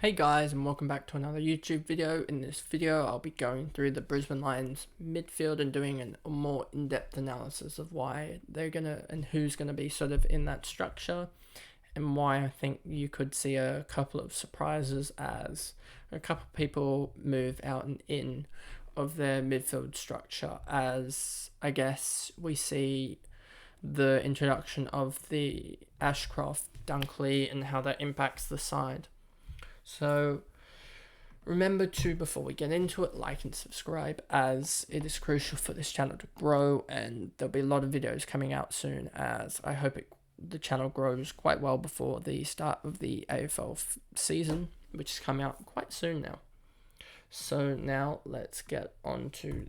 Hey guys, and welcome back to another YouTube video. In this video I'll be going through the Brisbane Lions midfield and doing a more in-depth analysis of why they're gonna and who's gonna be sort of in that structure, and why I think you could see a couple of surprises as a couple of people move out and in of their midfield structure, as I guess we see the introduction of the Ashcroft Dunkley and how that impacts the side. So remember to, before we get into it, like and subscribe, as it is crucial for this channel to grow, and there'll be a lot of videos coming out soon, as I hope the channel grows quite well before the start of the AFL season, which is coming out quite soon now. So now let's get onto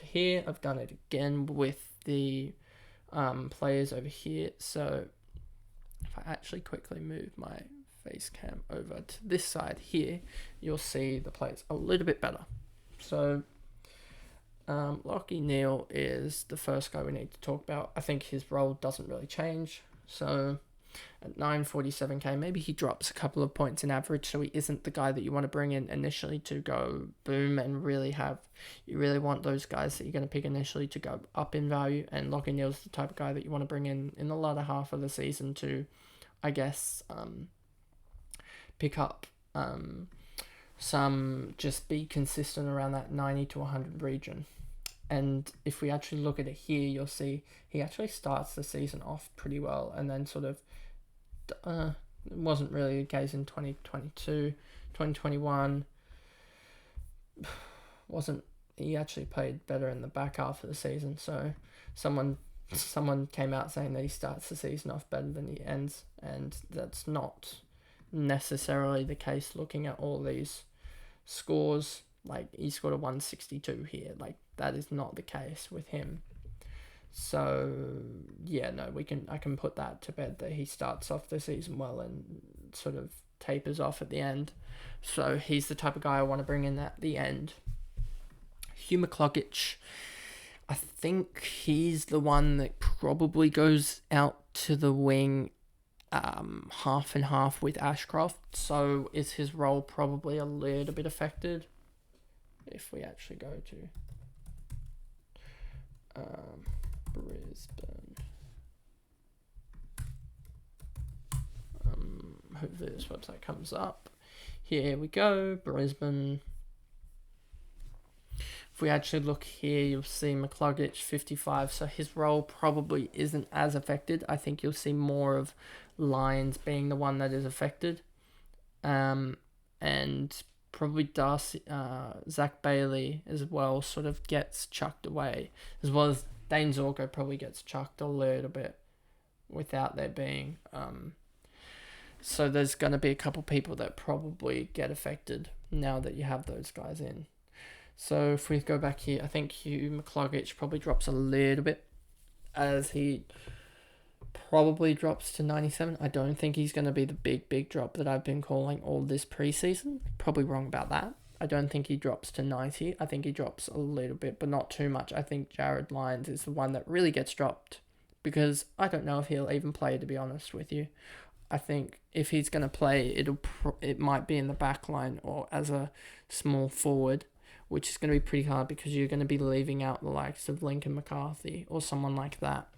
here. I've done it again with the players over here. So if I actually quickly move my face cam over to this side here, you'll see the players a little bit better. So Lachie Neale is the first guy we need to talk about. I think his role doesn't really change. So at 947k, maybe he drops a couple of points in average, so he isn't the guy that you want to bring in initially to go boom and really have. You really want those guys that you're going to pick initially to go up in value, and Lachie Neale's the type of guy that you want to bring in the latter half of the season to, I guess, pick up just be consistent around that 90 to 100 region. And if we actually look at it here, you'll see he actually starts the season off pretty well, and then sort of it wasn't really the case in 2022, 2021. He actually played better in the back half of the season. So someone came out saying that he starts the season off better than he ends, and that's not necessarily the case looking at all these scores. Like, he scored a 162 here, like that is not the case with him. So yeah, no, I can put that to bed, that he starts off the season well and sort of tapers off at the end. So he's the type of guy I want to bring in at the end. Hugh McCluggage, I think he's the one that probably goes out to the wing half and half with Ashcroft. So is his role probably a little bit affected? If we actually go to Brisbane, hopefully this website comes up. Here we go, Brisbane. If we actually look here, you'll see McCluggage 55, so his role probably isn't as affected. I think you'll see more of Lions being the one that is affected, and probably Darcy, Zach Bailey as well sort of gets chucked away, as well as Dane Zorko probably gets chucked a little bit without there being. So there's going to be a couple people that probably get affected now that you have those guys in. So if we go back here, I think Hugh McCluggage probably drops a little bit, as he probably drops to 97. I don't think he's going to be the big drop that I've been calling all this preseason. Probably wrong about that. I don't think he drops to 90. I think he drops a little bit, but not too much. I think Jared Lyons is the one that really gets dropped, because I don't know if he'll even play, to be honest with you. I think if he's going to play, it might be in the back line or as a small forward, which is going to be pretty hard because you're going to be leaving out the likes of Lincoln McCarthy or someone like that.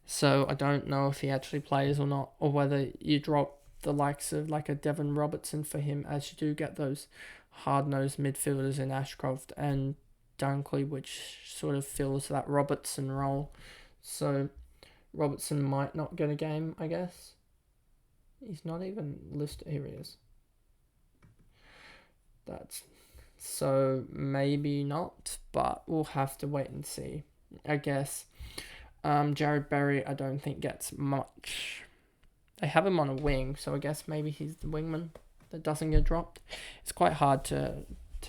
So I don't know if he actually plays or not, or whether you drop the likes of like a Devon Robertson for him, as you do get those hard-nosed midfielders in Ashcroft and Dunkley, which sort of fills that Robertson role. So Robertson might not get a game, I guess. He's not even listed. Here he is. So maybe not, but we'll have to wait and see, I guess. Jared Berry, I don't think gets much. They have him on a wing, so I guess maybe he's the wingman that doesn't get dropped. It's quite hard to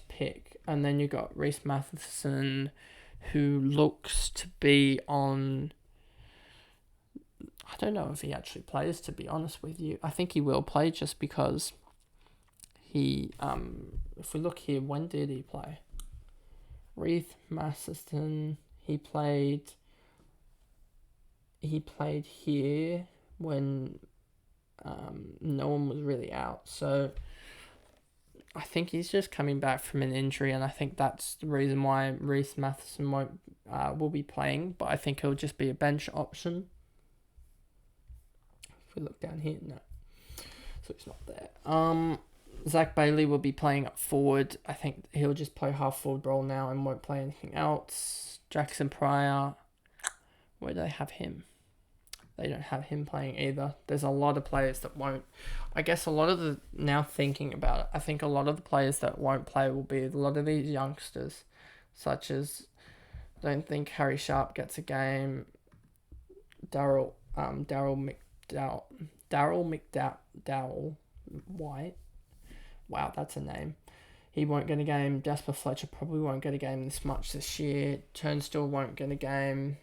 pick. And then you got Reece Matheson, who looks to be on. I don't know if he actually plays, to be honest with you. I think he will play, just because he, if we look here, when did he play? Reece Matheson, he played here when no one was really out. So I think he's just coming back from an injury, and I think that's the reason why Reece Matheson will be playing. But I think he'll just be a bench option. If we look down here, no, so he's not there. Zach Bailey will be playing up forward. I think he'll just play half forward role now and won't play anything else. Jackson Pryor, where do they have him? They don't have him playing either. There's a lot of players that won't. I guess now thinking about it, I think a lot of the players that won't play will be a lot of these youngsters, such as, I don't think Harry Sharp gets a game. Daryl McDowell White. Wow, that's a name. He won't get a game. Jasper Fletcher probably won't get a game this year. Turnstile won't get a game.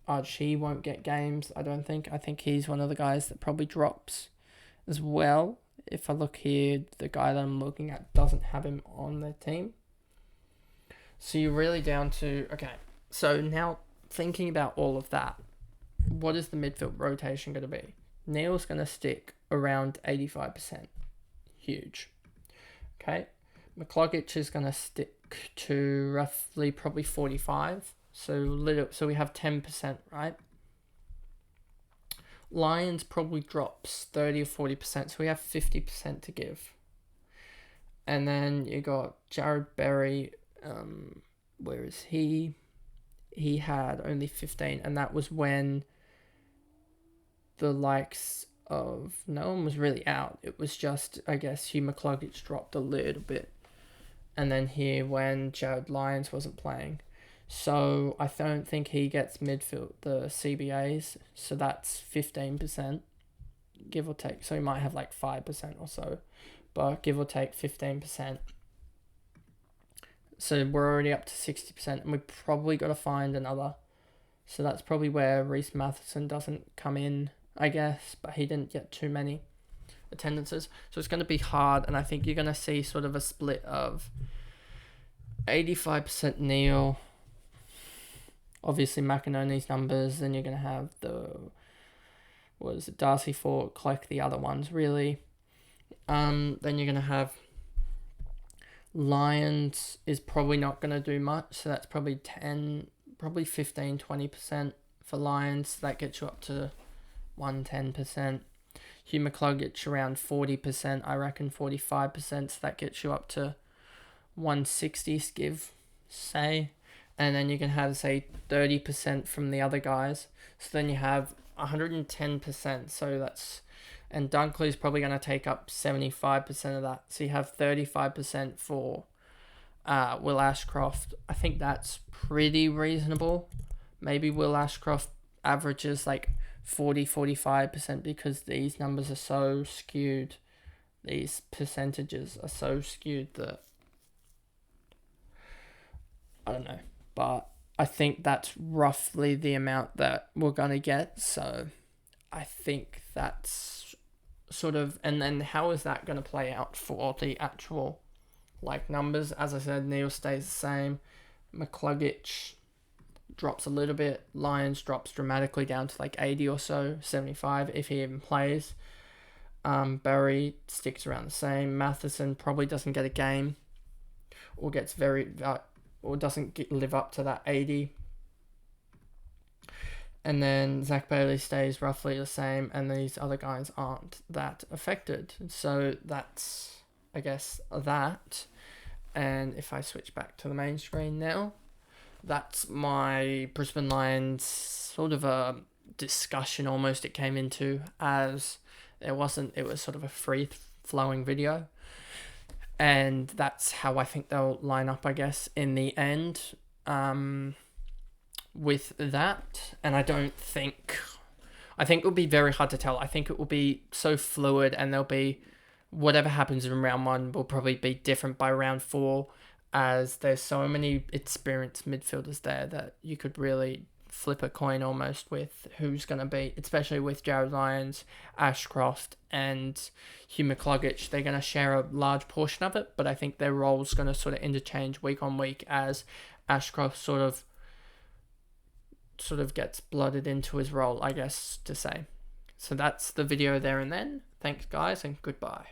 Archie won't get games, I don't think. I think he's one of the guys that probably drops as well. If I look here, the guy that I'm looking at doesn't have him on their team. So you're really down to... Okay, so now thinking about all of that, what is the midfield rotation going to be? Neil's going to stick around 85%. Huge. Okay. McCluggage is going to stick to roughly probably 45. So we have 10%, right? Lions probably drops 30 or 40%, so we have 50% to give. And then you got Jared Berry. Where is he? He had only 15, and that was when the likes of no one was really out. It was just, I guess, Hugh McCluggage dropped a little bit. And then here when Jared Lyons wasn't playing. So I don't think he gets midfield, the CBAs. So that's 15%, give or take. So he might have like 5% or so, but give or take 15%. So we're already up to 60%, and we probably got to find another. So that's probably where Reece Matheson doesn't come in, I guess, but he didn't get too many attendances. So it's going to be hard, and I think you're going to see sort of a split of 85% Neil, obviously McInerney's numbers, then you're going to have Darcy Fort collect the other ones, really. Then you're going to have Lions is probably not going to do much, so that's probably 15, 20% for Lions. So that gets you up to 110%. Hugh McCluggage around 40%, I reckon 45%, so that gets you up to 160, say. And then you can have, say, 30% from the other guys. So then you have 110%. So that's... And Dunkley's probably going to take up 75% of that. So you have 35% for Will Ashcroft. I think that's pretty reasonable. Maybe Will Ashcroft averages like 40-45% because these numbers are so skewed. These percentages are so skewed that... I don't know. But I think that's roughly the amount that we're going to get. So I think that's sort of... And then how is that going to play out for the actual numbers? As I said, Neil stays the same. McCluggage drops a little bit. Lyons drops dramatically down to 80 or so, 75 if he even plays. Berry sticks around the same. Matheson probably doesn't get a game or gets or doesn't live up to that 80. And then Zach Bailey stays roughly the same, and these other guys aren't that affected. So that's, I guess, that. And if I switch back to the main screen now, that's my Brisbane Lions sort of a discussion almost it came into, as it was sort of a free-flowing video. And that's how I think they'll line up, I guess, in the end with that. And I think it will be very hard to tell. I think it will be so fluid, and there'll be whatever happens in round 1 will probably be different by round 4, as there's so many experienced midfielders there that you could really flip a coin almost with who's going to be, especially with Jared Lyons, Ashcroft and Hugh McCluggage. They're going to share a large portion of it, but I think their role's going to sort of interchange week on week as Ashcroft sort of gets blooded into his role, I guess to say. So that's the video there and then. Thanks guys, and goodbye.